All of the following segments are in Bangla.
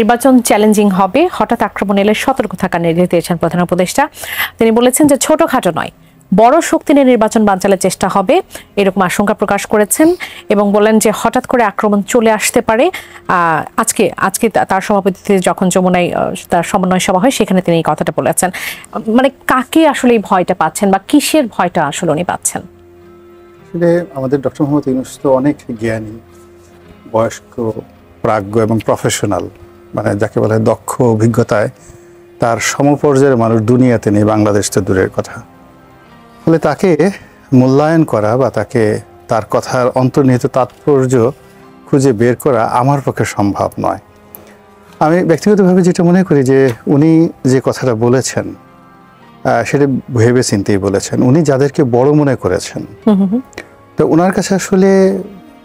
নির্বাচন চ্যালেঞ্জিং হবে, হঠাৎ আক্রমণ এলে সতর্ক থাকার নির্দেশ দিয়েছেন প্রধান উপদেষ্টা। তিনি বলেছেন যে ছোটখাটো নয়, বড় শক্তি নিয়ে নির্বাচন বানচালের চেষ্টা হবে, এরকম আশঙ্কা প্রকাশ করেছেন এবং বলেন যে হঠাৎ করে আক্রমণ চলে আসতে পারে। আজকে তার সভাপতিত্বে যখন যমুনায় তার সমন্বয় সভা হয় সেখানে তিনি এই কথাটা বলেছেন। মানে কাকে আসলে এই ভয়টা পাচ্ছেন বা কিসের ভয়টা আসলে উনি পাচ্ছেন? আসলে আমাদের ডক্টর মোহাম্মদ ইউনূস তো অনেক জ্ঞানী, বয়স্ক, প্রাজ্ঞ এবং প্রফেশনাল, মানে যাকে বলে দক্ষ, অভিজ্ঞতায় তার সমপর্যায়ের মানুষ দুনিয়াতে নেই, বাংলাদেশ তো দূরের কথা। ফলে তাকে মূল্যায়ন করা বা তাকে তার কথার অন্তর্নিহিত তাৎপর্য খুঁজে বের করা আমার পক্ষে সম্ভব নয়। আমি ব্যক্তিগতভাবে যেটা মনে করি যে উনি যে কথাটা বলেছেন সেটা ভেবে চিন্তেই বলেছেন। উনি যাদেরকে বড় মনে করেছেন, তো ওনার কাছে আসলে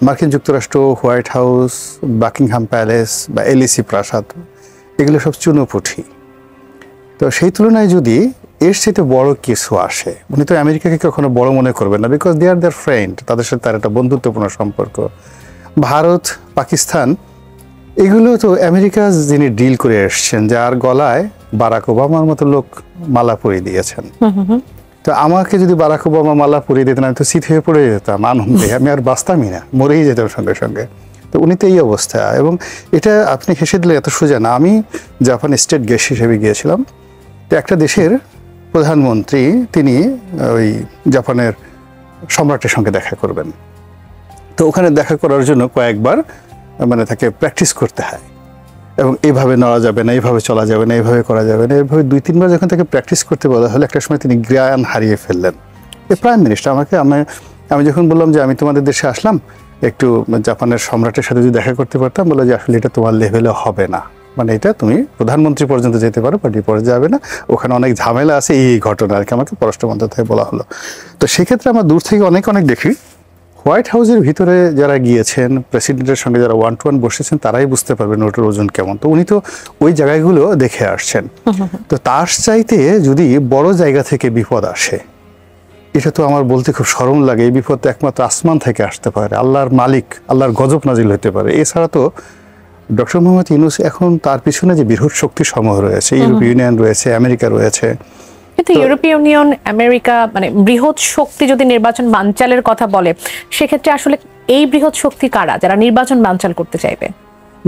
মার্কিন যুক্তরাষ্ট্র, হোয়াইট হাউস, বাকিংহাম প্যালেস বা এলিসি প্রাসাদ এগুলো সব চুনোপুঁটি। তো সেই তুলনায় যদি এর সাথে বড় কিছু আসে, উনি তো আমেরিকাকে কখনো বড় মনে করবেন না, because they R there friend, তাদের সাথে তার একটা বন্ধুত্বপূর্ণ সম্পর্ক। ভারত, পাকিস্তান এগুলো তো আমেরিকা যিনি ডিল করে এসছেন, যার গলায় বারাক ওবামার মতো লোক মালা পরিয়ে দিয়েছেন। তো আমাকে যদি বারাক ওবামা মালা পরিয়ে দিতেন, আমি তো শীত হয়ে পড়ে যেতাম আনন্দে, আমি আর বাঁচতামই না, মরেই যেতাম সঙ্গে সঙ্গে। তো উনি তো এই অবস্থা। এবং এটা আপনি হেসে দিলে এত সোজা না। আমি জাপান স্টেট গেস্ট হিসেবে গিয়েছিলাম। তো একটা দেশের প্রধানমন্ত্রী তিনি ওই জাপানের সম্রাটের সঙ্গে দেখা করবেন। তো ওখানে দেখা করার জন্য কয়েকবার মানে তাকে প্র্যাকটিস করতে হয়, এবং এইভাবে নড়া যাবে না, এইভাবে চলা যাবে না, এইভাবে করা যাবে না, এইভাবে 2-3 বার যখন তাকে প্র্যাকটিস করতে বলা হলো, একটা সময় তিনি জ্ঞান হারিয়ে ফেললেন। এই প্রাইম মিনিস্টার আমি যখন বললাম যে আমি তোমাদের দেশে আসলাম, একটু জাপানের সম্রাটের সাথে যদি দেখা করতে পারতাম, বলে যে আসলে এটা তোমার লেভেলে হবে না, মানে এটা তুমি প্রধানমন্ত্রী পর্যন্ত যেতে পারো, বাট পরে যাবে না, ওখানে অনেক ঝামেলা আছে, এই ঘটনা আর কি আমাকে পররাষ্ট্র মন্ত্রণালয় বলা হলো। তো সেক্ষেত্রে আমরা দূর থেকে অনেক দেখি। হোয়াইট হাউসের ভিতরে যারা গিয়েছেন, প্রেসিডেন্টের সঙ্গে যারা 1-to-1 বসেছেন, তারাই বুঝতে পারবেন ওটার ওজন কেমন। তো উনি তো ওই জায়গাগুলো দেখে আসছেন। তো তার চাইতে যদি বড় জায়গা থেকে বিপদ আসে, এটা তো আমার বলতে খুব শরম লাগে। এই বিপদ একমাত্র আসমান থেকে আসতে পারে, আল্লাহর মালিক, আল্লাহর গজব নাজিল হতে পারে। এছাড়া তো ডক্টর মোহাম্মদ ইউনূস এখন তার পিছনে যে বৃহৎ শক্তি সমূহ রয়েছে, ইউরোপীয় ইউনিয়ন রয়েছে, আমেরিকা রয়েছে। কিন্তু ইউরোপীয় ইউনিয়ন, আমেরিকা, মানে বৃহৎ শক্তি যদি নির্বাচন বানচালের কথা বলে, সেক্ষেত্রে আসলে এই বৃহৎ শক্তি কারা, যারা নির্বাচন বানচাল করতে চাইবে?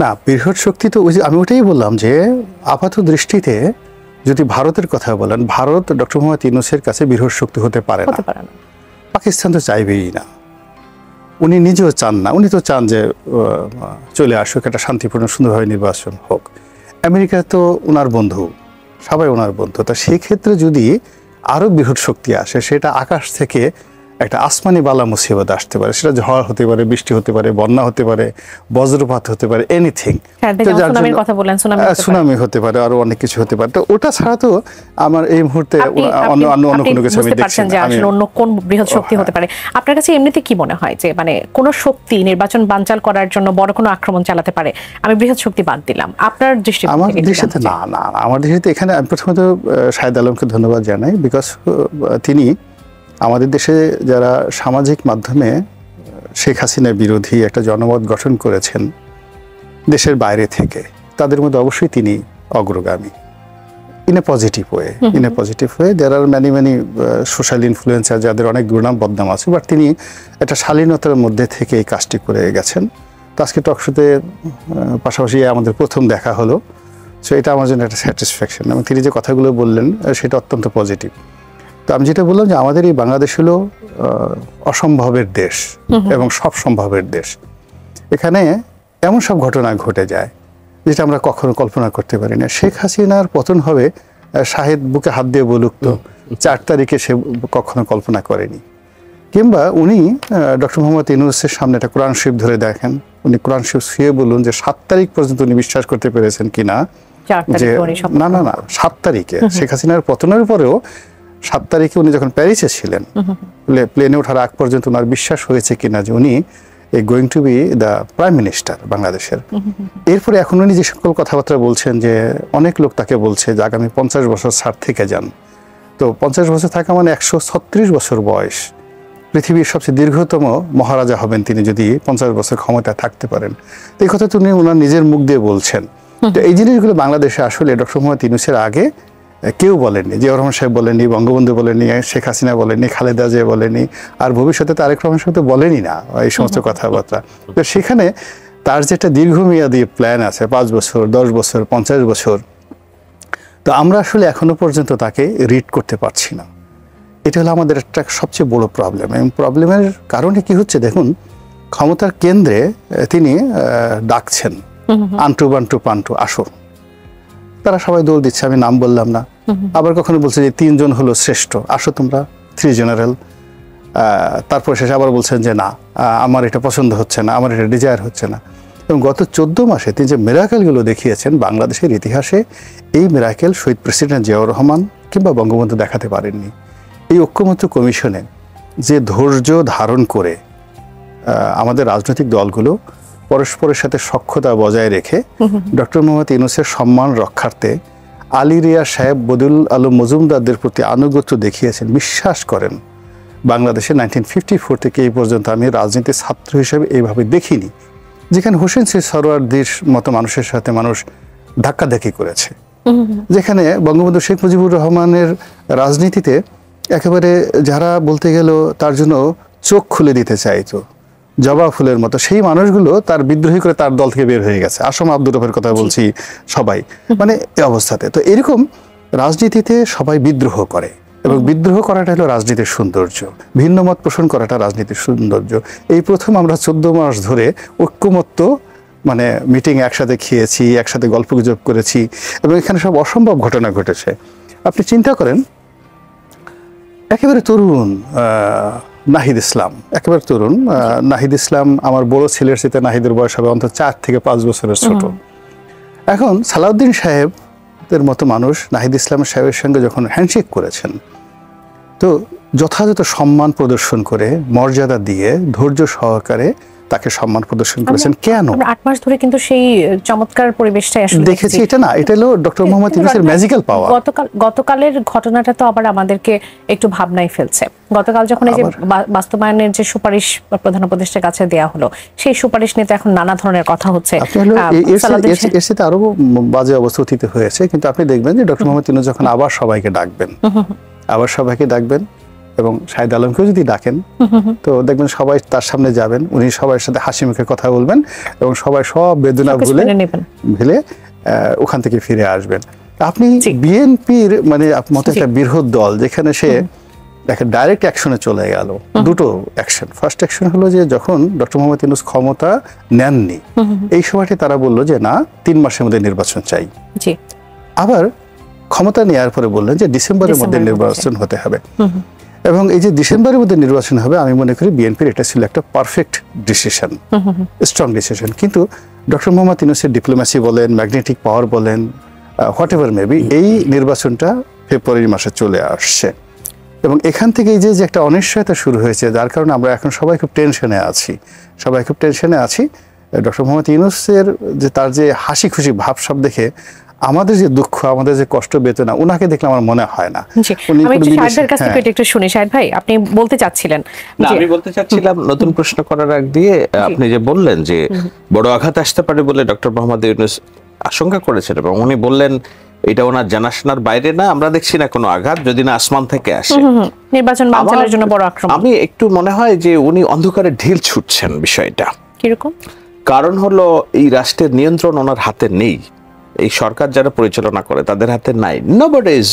না, বৃহৎ শক্তি তো আমি ওটাই বললাম যে আপাত দৃষ্টিতে যদি ভারতের কথা বলেন, ভারত ডক্টর মোহাম্মদ ইউনূসের কাছে বৃহৎ শক্তি হতে পারে না। পাকিস্তান তো চাইবেই না, উনি নিজেও চান না। উনি তো চান যে চলে আসুক, একটা শান্তিপূর্ণ সুন্দরভাবে নির্বাচন হোক। আমেরিকা তো ওনার বন্ধু, সবাই ওনার বন্ধু। তা সেই ক্ষেত্রে যদি আরও বৃহৎ শক্তি আসে, সেটা আকাশ থেকে একটা আসমানি বালা মুসিবত আসতে পারে। সেটা ঝড় হতে পারে, বৃষ্টি হতে পারে, বন্যা হতে পারে, বজ্রপাত হতে পারে, এনিথিং। সুনামি হতে পারে, আরো অনেক কিছু হতে পারে। তো ওটা ছাড়া তো আমার এই মুহূর্তে অন্য কোনো কিছু আমি দেখছি না। আসলে অন্য কোন বৃহৎ শক্তি হতে পারে আপনার কাছে এমনিতে কি মনে হয় যে মানে কোন শক্তি নির্বাচন বানচাল করার জন্য বড় কোনো আক্রমণ চালাতে পারে? আমি বৃহৎ শক্তি বাদ দিলাম, আপনার দৃষ্টিতে। আমার দৃষ্টিতে না, আমার দৃষ্টিতে এখানে আমি প্রথমত শাহেদ আলমকে ধন্যবাদ জানাই, বিকজ তিনি আমাদের দেশে যারা সামাজিক মাধ্যমে শেখ হাসিনা বিরোধী একটা জনমত গঠন করেছেন দেশের বাইরে থেকে, তাদের মধ্যে অবশ্যই তিনি অগ্রগামী, in a positive way. There are many social influencer যাদের অনেক দুর্নাম বদনাম আছে, বাট তিনি একটা শালীনতার মধ্যে থেকে এই কাজটি করে গেছেন। তো আজকে টকশোতে পাশাপাশি আমাদের প্রথম দেখা হলো, সো এটা আমার জন্য একটা স্যাটিসফ্যাকশন। এবং তিনি যে কথাগুলো বললেন সেটা অত্যন্ত পজিটিভ। তো আমি যেটা বললাম যে আমাদের এই বাংলাদেশ হলো অসম্ভবের দেশ এবং সব সম্ভবের দেশ। এখানে এমন সব ঘটনা ঘটে যায় যেটা আমরা কখনো কল্পনা করতে পারি না। শেখ হাসিনার পতন হবে, শাহেদ বুকে হাত দিয়ে বলুক তো 4 তারিখে সে কখনো কল্পনা করেনি। কিংবা উনি ডক্টর মোহাম্মদ ইউনূসের সামনে একটা কোরআন শরীফ ধরে দেখেন, উনি কোরআন শরীফ ছুঁয়ে বলুন যে 7 তারিখ পর্যন্ত উনি বিশ্বাস করতে পেরেছেন কিনা যে না 7 তারিখে শেখ হাসিনার পতনের পরেও 7 তারিখে উনি যখন প্যারিসে ছিলেন, প্লেনে ওঠার আগ পর্যন্ত ওনার বিশ্বাস হয়েছে কিনা যে উনি going to B the prime minister বাংলাদেশের। এরপরে এখন উনি যে সকল কথাবার্তা বলছেন, যে অনেক লোক তাকে বলছে যে আগামী 50 বছর ছাড় থেকে যান। তো 50 বছর থাকা মানে 136 বছর বয়স, পৃথিবীর সবচেয়ে দীর্ঘতম মহারাজা হবেন তিনি যদি 50 বছর ক্ষমতায় থাকতে পারেন। এই কথা তো উনি ওনার নিজের মুখ দিয়ে বলছেন। তো এই জিনিসগুলো বাংলাদেশে আসলে ডক্টর মোহাম্মদ ইউনূসের আগে কেউ বলেননি, জিয়াউর রহমান সাহেব বলেননি, বঙ্গবন্ধু বলেননি, শেখ হাসিনা বলেননি, খালেদা জিয়া বলেননি, আর ভবিষ্যতে তারেক রহমান সাহেব তো বলেনই না এই সমস্ত কথাবার্তা। তো সেখানে তার যেটা দীর্ঘমেয়াদী প্ল্যান আছে 5 বছর, 10 বছর, 50 বছর, তো আমরা আসলে এখনো পর্যন্ত তাকে রিড করতে পারছি না। এটা হলো আমাদের একটা সবচেয়ে বড় প্রবলেম। এবং প্রবলেমের কারণে কি হচ্ছে দেখুন, ক্ষমতার কেন্দ্রে তিনি ডাকছেন আন্টু বান্টু পান্টু আসো, তারা সবাই দৌড় দিচ্ছে, আমি নাম বললাম না। আবার কখনো বলছে যে 3 জন হলো শ্রেষ্ঠ, আসো তোমরা 3 জেনারেল। তারপর শেষে আবার বলছেন যে না, আমার এটা পছন্দ হচ্ছে না, আমার এটা ডিজায়ার হচ্ছে না। এবং গত 14 মাসে তিনি যে মিরাকেলগুলো দেখিয়েছেন, বাংলাদেশের ইতিহাসে এই মিরাকেল শহীদ প্রেসিডেন্ট জিয়াউর রহমান কিংবা বঙ্গবন্ধু দেখাতে পারেননি। এই ঐক্যমত্য কমিশনে যে ধৈর্য ধারণ করে আমাদের রাজনৈতিক দলগুলো পরস্পরের সাথে সখ্যতা বজায় রেখে ডক্টর মোহাম্মদ ইউনূসের সম্মান রক্ষার্থে আলী রিয়া সাহেব, বদিউল আলম মজুমদারদের প্রতি আনুগত্য দেখিয়েছেন। বিশ্বাস করেন, বাংলাদেশে 1954 থেকে এই পর্যন্ত আমি রাজনীতির ছাত্র হিসেবে এইভাবে দেখিনি, যেখানে হোসেন শহীদ সরওয়ার্দীর মতো মানুষের সাথে মানুষ ধাক্কাধাক্কি করেছে, যেখানে বঙ্গবন্ধু শেখ মুজিবুর রহমানের রাজনীতিতে একেবারে যারা বলতে গেল তার জন্য চোখ খুলে দিতে চাইতো জবা ফুলের মতো, সেই মানুষগুলো তার বিদ্রোহী করে তার দল থেকে বের হয়ে গেছে। আসম আব্দুর রফের কথা বলছি, সবাই মানে এই অবস্থাতে। তো এরকম রাজনীতিতে সবাই বিদ্রোহ করে, এবং বিদ্রোহ করাটা হলো রাজনীতির সৌন্দর্য, ভিন্ন মত পোষণ করাটা রাজনীতির সৌন্দর্য। এই প্রথম আমরা 14 মাস ধরে ঐক্যমত্য মানে মিটিং একসাথে খেয়েছি, একসাথে গল্পগুজব করেছি, এবং এখানে সব অসম্ভব ঘটনা ঘটেছে। আপনি চিন্তা করেন, একেবারে তরুণ নাহিদ ইসলাম, একেবারে তরুণ নাহিদ ইসলাম, আমার বড় ছেলের সাথে নাহিদের বয়স হবে অন্তত 4 থেকে 5 বছরের ছোট। এখন সালাউদ্দিন সাহেবের মতো মানুষ নাহিদ ইসলাম সাহেবের সঙ্গে যখন হ্যান্ডশেক করেছেন, তো যথাযথ সম্মান প্রদর্শন করে, মর্যাদা দিয়ে, ধৈর্য সহকারে তাকে সম্মান প্রদর্শন করেছেন। কেন? 8 মাস ধরে কিন্তু সেই চমৎকার পরিবেশটাই আসলে দেখেছি। এটা না, এটা হলো ডক্টর মোহাম্মদ ইউনূসের ম্যাজিক্যাল পাওয়ার। গতকালের ঘটনাটা তো আবার আমাদেরকে একটু ভাবনায় ফেলছে। গতকাল যখন এই যে বাস্তবায়নের যে সুপারিশ প্রধান উপদেষ্টার কাছে দেয়া হলো, সেই সুপারিশ নিয়ে তো এখন নানা ধরনের কথা হচ্ছে। এর সাথে আরো বাজে অবস্থা অতীতে হয়েছে, কিন্তু আপনি দেখবেন যে ডক্টর মোহাম্মদ ইউনূস যখন আবার সবাইকে ডাকবেন, এবং শাহিদ আলমকেও যদি ডাকেন, তো দেখবেন সবাই তার সামনে যাবেন, উনি সবার সাথে হাসি মুখে কথা বলবেন, এবং সবাই সব বেদনা ভুলে ওখান থেকে ফিরে আসবেন। আপনি বিএনপির মানে মতো একটা বৃহৎ দল, যেখানে সে দেখেন ডাইরেক্ট অ্যাকশনে চলে গেল। দুটো অ্যাকশন। ফার্স্ট অ্যাকশন হলো যে যখন ডক্টর মোহাম্মদ ইউনূস ক্ষমতা নেননি, এই সময়টি তারা বললো যে না, 3 মাসের মধ্যে নির্বাচন চাই। আবার ক্ষমতা নেওয়ার পরে বললেন যে ডিসেম্বরের মধ্যে নির্বাচন হতে হবে। এবং এই যে ডিসেম্বরের মধ্যে নির্বাচন হবে, আমি মনে করি বিএনপির এটা ছিল একটা পারফেক্ট ডিসিশন, স্ট্রং ডিসিশন। কিন্তু ডক্টর মোহাম্মদ ইউনূসের ডিপ্লোম্যাসি বলেন, ম্যাগনেটিক পাওয়ার বলেন, হোয়াট এভার মেবি, এই নির্বাচনটা ফেব্রুয়ারি মাসে চলে আসছে। এবং এখান থেকে এই যে একটা অনিশ্চয়তা শুরু হয়েছে, যার কারণে আমরা এখন সবাই খুব টেনশনে আছি। ডক্টর মোহাম্মদ ইউনূসের যে তার যে হাসি খুশি ভাবসাব দেখে আমাদের যে দুঃখ, আমাদের যে কষ্ট, বেদনা, ওনাকে দেখলে আমার মনে হয় না। একটু শুনি শাহেদ ভাই, আপনি বলতে চাচ্ছিলেন? আমি বলতে চাচ্ছিলাম, নতুন প্রশ্ন করার আগ দিয়ে আপনি যে বললেন যে বড় আঘাত আসতে পারে বলে ডক্টর মোহাম্মদ ইউনূস আশঙ্কা করেছেন, এবং উনি বললেন এটা ওনার জানাশোনার বাইরে না, আমরা দেখছি না কোনো আঘাত, যদি না আসমান থেকে আসে। নির্বাচন বানচালের জন্য বড় আক্রমণ। আমি একটু মনে হয় যে উনি অন্ধকারে ঢিল ছুটছেন বিষয়টা। কিরকম? কারণ হলো এই রাষ্ট্রের নিয়ন্ত্রণ ওনার হাতে নেই, এই সরকার যারা পরিচালনা করে তাদের হাতে নাই। Nobody is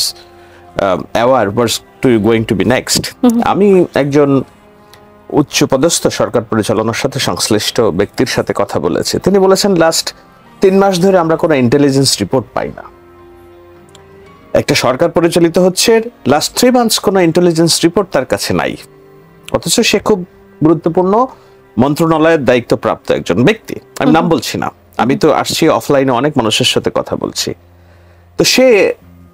aware what's going to be next. আমি একজন উচ্চ পদস্থ সরকার পরিচালনার সাথে সংশ্লিষ্ট ব্যক্তির সাথে কথা বলেছি। তিনি বলেছেন লাস্ট 3 মাস ধরে আমরা কোনো ইন্টেলিজেন্স রিপোর্ট পাই না। একটা সরকার পরিচালিত হচ্ছে, লাস্ট 3 মান্থস কোনো ইন্টেলিজেন্স রিপোর্ট তার কাছে নাই, অথচ সে খুব গুরুত্বপূর্ণ মন্ত্রণালয়ের দায়িত্বপ্রাপ্ত একজন ব্যক্তি। আমি নাম বলছি না, আমি তো আসছি অফলাইনে অনেক মানুষের সাথে কথা বলছি। তো সে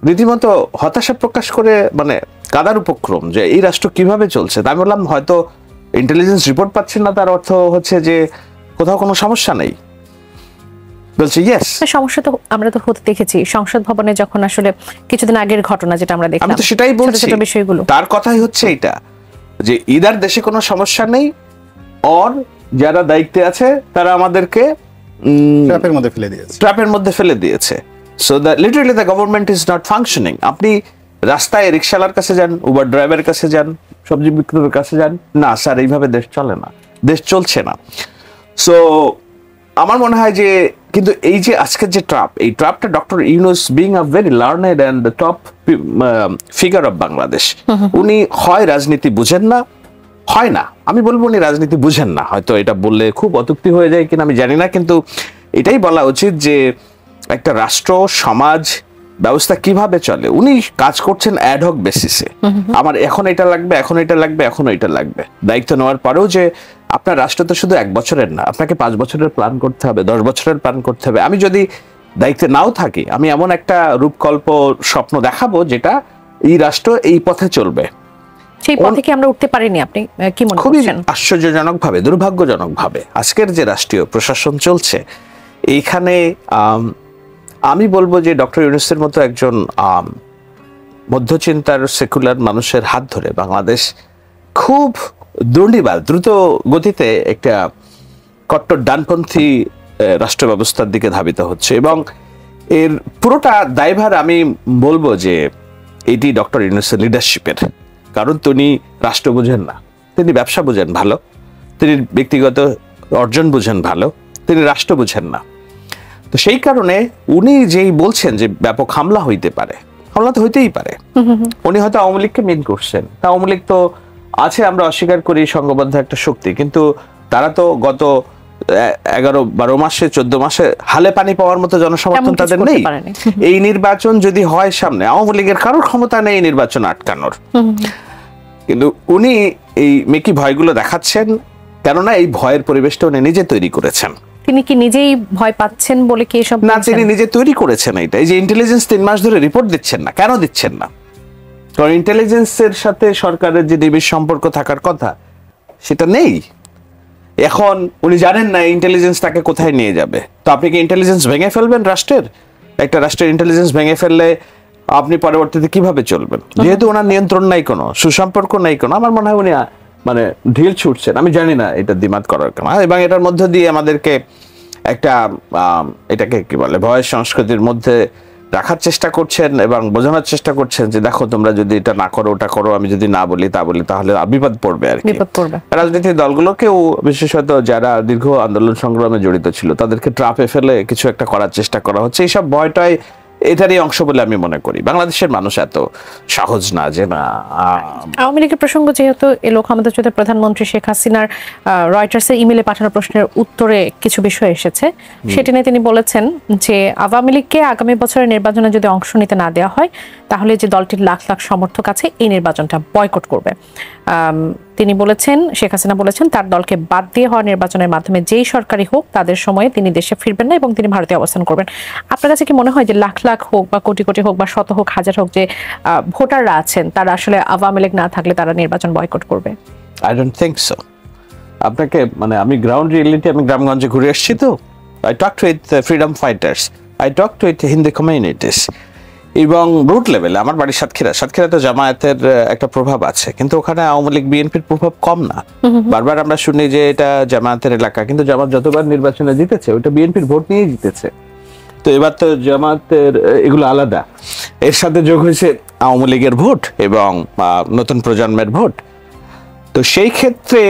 রীতিমতো হতাশা প্রকাশ করে মানে কাদার উপক্রম যে এই রাষ্ট্র কিভাবে চলছে। আমি বললাম হয়তো ইন্টেলিজেন্স রিপোর্ট পাচ্ছেন না, তার অর্থ হচ্ছে যে কোথাও কোনো সমস্যা নেই। বলছে ইয়েস, সমস্যা তো আমরা তো হতে দেখেছি সংসদ ভবনে, যখন আসলে কিছুদিন আগের ঘটনা যেটা আমরা দেখলাম। আমি তো সেটাই বলছি, তার কথাই হচ্ছে এটা যে ইদার দেশে কোনো সমস্যা নেই, অর যারা দায়িত্বে আছে তারা আমাদেরকে ট্র্যাপের মধ্যে ফেলে দিয়েছে। ট্র্যাপের মধ্যে ফেলে দিয়েছে। So the literally the government is not functioning. আপনি রাস্তায় রিক্সাওয়ালার কাছে যান, উবার ড্রাইভারের কাছে যান, সবজি বিক্রেতার কাছে যান, না স্যার এইভাবে দেশ চলে না, দেশ চলছে না। সো আমার মনে হয় যে কিন্তু এই যে আজকের যে ট্রাপ, এই ট্রাপটা doctor Yunus being a very learned and the top figure of Bangladesh, উনি হয় রাজনীতি বুঝেন না, হয় না, আমি বলবো উনি রাজনীতি বুঝেন না। হয়তো এটা বললে খুব অত্যুক্তি হয়ে যায় কিনা আমি জানি না, কিন্তু এটাই বলা উচিত যে একটা রাষ্ট্র সমাজ ব্যবস্থা কিভাবে চলে। উনি কাজ করছেন অ্যাডহক বেসিসে, আমার এখন এটা লাগবে, এখন এটা লাগবে, এখন এটা লাগবে। দায়িত্ব নেওয়ার পরেও যে আপনার রাষ্ট্র তো শুধু 1 বছরের না, আপনাকে 5 বছরের প্ল্যান করতে হবে, 10 বছরের প্ল্যান করতে হবে। আমি যদি দায়িত্বে নাও থাকি, আমি এমন একটা রূপকল্প স্বপ্ন দেখাবো যেটা এই রাষ্ট্র এই পথে চলবে। সেই পথে কি আমরা উঠতে পারিনি? আপনি কি মনে খুবই করছেন? আশ্চর্যজনক ভাবে, দুর্ভাগ্যজনক ভাবে আজকের যে রাষ্ট্রীয় প্রশাসন চলছে এইখানে আমি বলবো যে ডক্টর ইউনূসের মতো একজন মধ্যচিন্তার সেকুলার মানুষের হাত ধরে বাংলাদেশ খুব দুর্নিবার দ্রুত গতিতে একটা কট্টর ডানপন্থী রাষ্ট্র ব্যবস্থার দিকে ধাবিত হচ্ছে, এবং এর পুরোটা দায়ভার আমি বলবো যে এটি ডক্টর ইউনূসের লিডারশিপের। কারণ তিনি রাষ্ট্র বুঝেন না, তিনি ব্যবসা বুঝেন ভালো, তিনি ব্যক্তিগত অর্জন বুঝেন ভালো, তিনি রাষ্ট্র বুঝেন না। তো সেই কারণে উনি যেই বলছেন যে ব্যাপক হামলা হইতে পারে, হামলা তো হইতেই পারে। উনি হয়তো আওয়ামী লীগকে মিন করছেন, আওয়ামী লীগ তো আছে, আমরা অস্বীকার করি, সংঘবদ্ধ একটা শক্তি, কিন্তু তারা তো গত 11-12 মাসে 14 মাসে হালে পানি পাওয়ার মতো জনসমর্থন তাদের নেই। এই নির্বাচন যদি হয় সামনে, আওয়ামী লীগের কারোর ক্ষমতা নেই নির্বাচন আটকানোর। কিন্তু উনি এই মেকি ভয়গুলো দেখাচ্ছেন, কেননা এই ভয়ের পরিবেশটা উনি নিজে তৈরি করেছেন। তিনি কি নিজেই ভয় পাচ্ছেন বলে কি এসব না, তিনি নিজে তৈরি করেছেন এটা। এই যে ইন্টেলিজেন্স 3 মাস ধরে রিপোর্ট দিচ্ছেন না, কেন দিচ্ছেন না? কারণ ইন্টেলিজেন্সের সাথে সরকারের যে নিবিড় সম্পর্ক থাকার কথা সেটা নেই। এখন উনি জানেন না ইন্টেলিজেন্স তাকে কোথায় নিয়ে যাবে। তো আপনি কি ইন্টেলিজেন্স ভেঙে ফেলবেন রাষ্ট্রের? একটা রাষ্ট্রের ইন্টেলিজেন্স ভেঙে ফেললে আপনি পরবর্তীতে কিভাবে চলবেন? যেহেতু ওনার নিয়ন্ত্রণ নাই, কোনো সুসম্পর্ক নাই কোনো, আমার মনে হয় উনি মানে ঢিল ছুটছেন। আমি জানি না এটা দ্বিমত করার কেন, এবং এটার মধ্যে দিয়ে আমাদেরকে একটা এটাকে কি বলে ভয়ের সংস্কৃতির মধ্যে রাখার চেষ্টা করছেন এবং বোঝানোর চেষ্টা করছেন যে দেখো তোমরা যদি এটা না করো, ওটা করো, আমি যদি না বলি তা বলি, তাহলে বিপদ পড়বে আর কি। রাজনৈতিক দলগুলোকেও বিশেষত যারা দীর্ঘ আন্দোলন সংগ্রামে জড়িত ছিল তাদেরকে ট্রাপে ফেলে কিছু একটা করার চেষ্টা করা হচ্ছে। এইসব ভয়টাই এটারই অংশ বলে আমি মনে করি। বাংলাদেশের মানুষ এত সহজ না যে না। আওয়ামী লীগের প্রসঙ্গ যেহেতু এলো, ক্ষমতাচ্যুত প্রধানমন্ত্রী শেখ হাসিনার রয়টার্সের ইমেলে পাঠানো প্রশ্নের উত্তরে কিছু বিষয় এসেছে, সেটি নিয়ে তিনি বলেছেন যে আওয়ামী লীগকে আগামী বছরের নির্বাচনে যদি অংশ নিতে না দেওয়া হয় তাহলে যে দলটির লাখ লাখ সমর্থক আছে এই নির্বাচনটা বয়কট করবে। তিনি বলেছেন, শেখ হাসিনা বলেছেন তার দলকে বাদ দিয়ে হওয়া নির্বাচনের মাধ্যমে যেই সরকারি হোক তাদের সময়ে তিনি দেশে ফিরবেন না এবং তিনি ভারতে অবস্থান করবেন। আপনার কাছে কি মনে হয় যে লাখ লাখ হোক বা কোটি কোটি হোক বা শত হোক হাজার হোক যে ভোটাররা আছেন তারা আসলে আওয়ামী লীগ না থাকলে তারা নির্বাচন বয়কট করবে? I don't think so. আপনাকে মানে আমি গ্রাউন্ড রিয়েলিটি, আমি গ্রামগঞ্জে ঘুরে এসেছি, তো I talked with freedom fighters, I talked with Hindu communities, এবং রুট লেভেলে আমার বাড়ি সাতক্ষীরা তো জামায়াতের একটা প্রভাব আছে, কিন্তু ওখানে আওয়ামী লীগ বিএনপির প্রভাব কম না। বারবার আমরা শুনি যে এটা জামায়াতের এলাকা, কিন্তু জামাত যতবার নির্বাচনে জিতেছে ওটা বিএনপির ভোট নিয়ে জিতেছে। তো এবার তো জামাতের এগুলো আলাদা, এর সাথে যোগ হয়েছে আওয়ামী লীগের ভোট এবং নতুন প্রজন্মের ভোট। তো সেই ক্ষেত্রে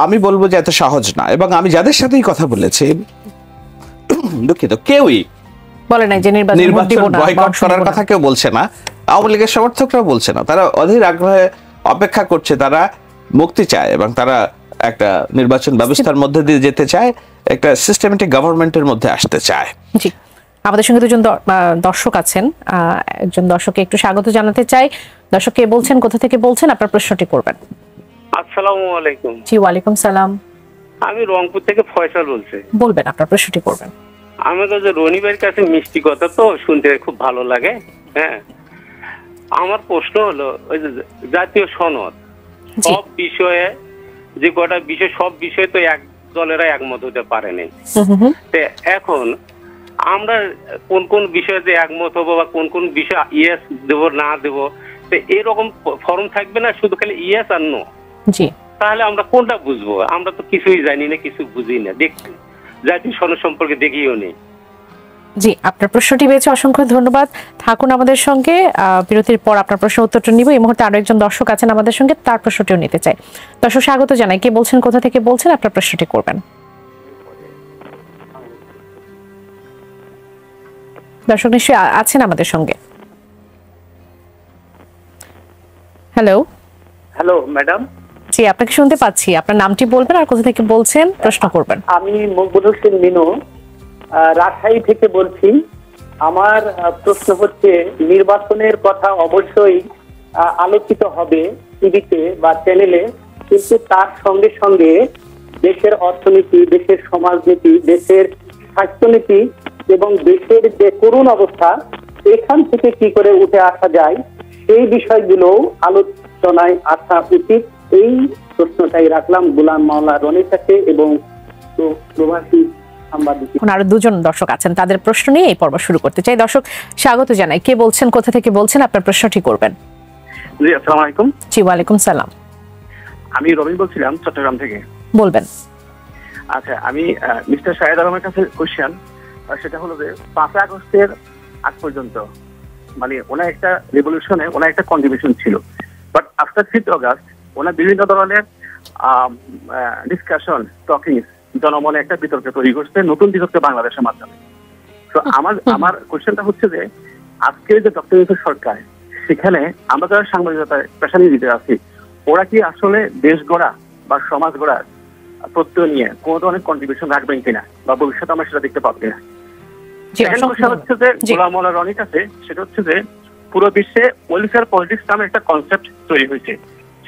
আমি বলবো যে এত সহজ না, এবং আমি যাদের সাথেই কথা বলেছি দুঃখিত কেউই বলে নাই যে নির্বাচন বয়কট করার কথা কেউ বলছে না। আওয়ামী লীগের সমর্থকরাও বলছে না, তারা অধীর আগ্রহে অপেক্ষা করছে, তারা মুক্তি চায় এবং তারা একটা নির্বাচন ব্যবস্থার মধ্যে দিয়ে যেতে চায়, একটা সিস্টেমেটিক গভর্নমেন্টের মধ্যে আসতে চায়। জি, আমাদের সঙ্গে দুজন দর্শক আছেন, একজন দর্শককে একটু স্বাগত জানাতে চাই। দর্শক কে বলছেন, কোথা থেকে বলছেন, আপনার প্রশ্নটি করবেন। আসসালামু আলাইকুম। জি, ওয়ালাইকুম সালাম। আমি রংপুর থেকে ফয়সাল বলছি। বলবেন, আপনার প্রশ্নটি করবেন। আমাদের যে রনি ভাইয়ের কাছে মিষ্টি কথা তো শুনতে খুব ভালো লাগে। হ্যাঁ, আমার প্রশ্ন হলো ওই যে জাতীয় সনদ, সব বিষয়ে যে কটা বিষয়, সব বিষয়ে তো এক দলেরা একমত হতে পারেনি। এখন আমরা কোন কোন বিষয়ে যে একমত হবো বা কোন কোন বিষয় ইয়েস দেব না দেব, তো এরকম ফর্ম থাকবে না, শুধু খালি ইয়েস আর নো। জি, তাহলে আমরা কোনটা বুঝবো? আমরা তো কিছুই জানি না, কিছু বুঝি না, দেখছি। জাতীয় সনদ সম্পর্কে দেখিও নেই। জি, আপনার প্রশ্নটি পেয়েছে, অসংখ্য ধন্যবাদ। থাকুন আমাদের সঙ্গে, বিরতির পর আপনার প্রশ্ন উত্তরটা নিব। এই মুহূর্তে আরো একজন দর্শক আছেন আমাদের সঙ্গে, তার প্রশ্নটিও নিতে চাই। দর্শক স্বাগত জানাই, কে বলছেন, কোথা থেকে বলছেন, আপনার প্রশ্নটি করবেন। দর্শক নিশ্চয়ই আছেন আমাদের সঙ্গে। হ্যালো। Hello madam. জি, আপনাকে শুনতে পাচ্ছি। আপনার নামটি বলবেন আর কোথা থেকে বলছেন, প্রশ্ন করবেন। আমি মকবুল হোসেন মিনু, রাজশাহী থেকে বলছি। আমার প্রশ্ন হচ্ছে, নির্বাচনের কথা অবশ্যই আলোচিত হবে টিভিতে বা চ্যানেলে, কিন্তু তার সঙ্গে সঙ্গে দেশের অর্থনীতি, দেশের সমাজনীতি, দেশের স্বাস্থ্যনীতি এবং দেশের যে করুণ অবস্থা, এখান থেকে কি করে উঠে আসা যায় সেই বিষয়গুলো আলোচনায় আসা উচিত। এই প্রশ্নটাই রাখলাম গোলাম মাওলা রনির কাছে এবং প্রবাসী সাংবাদিক। আরো দুজন দর্শক আছেন, তাদের প্রশ্ন নিয়ে এই পর্ব শুরু করতে চাই। দর্শক স্বাগত জানাই, কে বলছেন, কোথা থেকে বলছেন, আপনার প্রশ্নটি করবেন। জি, আসসালামু আলাইকুম। জি, ওয়ালাইকুম সালাম। আমি রবি বলছিলাম চট্টগ্রাম থেকে। বলবেন। আচ্ছা, আমি মিস্টার শাহেদ আলমের কাছে কোশ্চেন, সেটা হলো যে 5 আগস্টের আগ পর্যন্ত মানে ওনার একটা রেভলিউশনে ওনার একটা কন্ট্রিবিউশন ছিল, বাট আফটার 5 আগস্ট ওনার বিভিন্ন ধরনের ডিসকাশন, টকিং, জনমনে একটা বিতর্ক তৈরি করছে, নতুন বিতর্ক বাংলাদেশের মাধ্যমে। তো আমার কোশ্চেনটা হচ্ছে যে আজকের যে ডক্টর ইউনূস সরকার, সেখানে আমরা যারা সাংবাদিকতায় পেশা নিয়ে দিতে আছি, ওরা কি আসলে দেশ গড়া বা সমাজ গড়ার প্রত্যয় নিয়ে কোনো ধরনের কন্ট্রিবিউশন রাখবেন কিনা, বা ভবিষ্যতে আমরা সেটা দেখতে পাবো কিনা? হচ্ছে যে গোলাম মাওলা রনির কাছে, সেটা হচ্ছে যে পুরো বিশ্বে ওয়েলফেয়ার পলিটিক্স নামে একটা কনসেপ্ট তৈরি হয়েছে।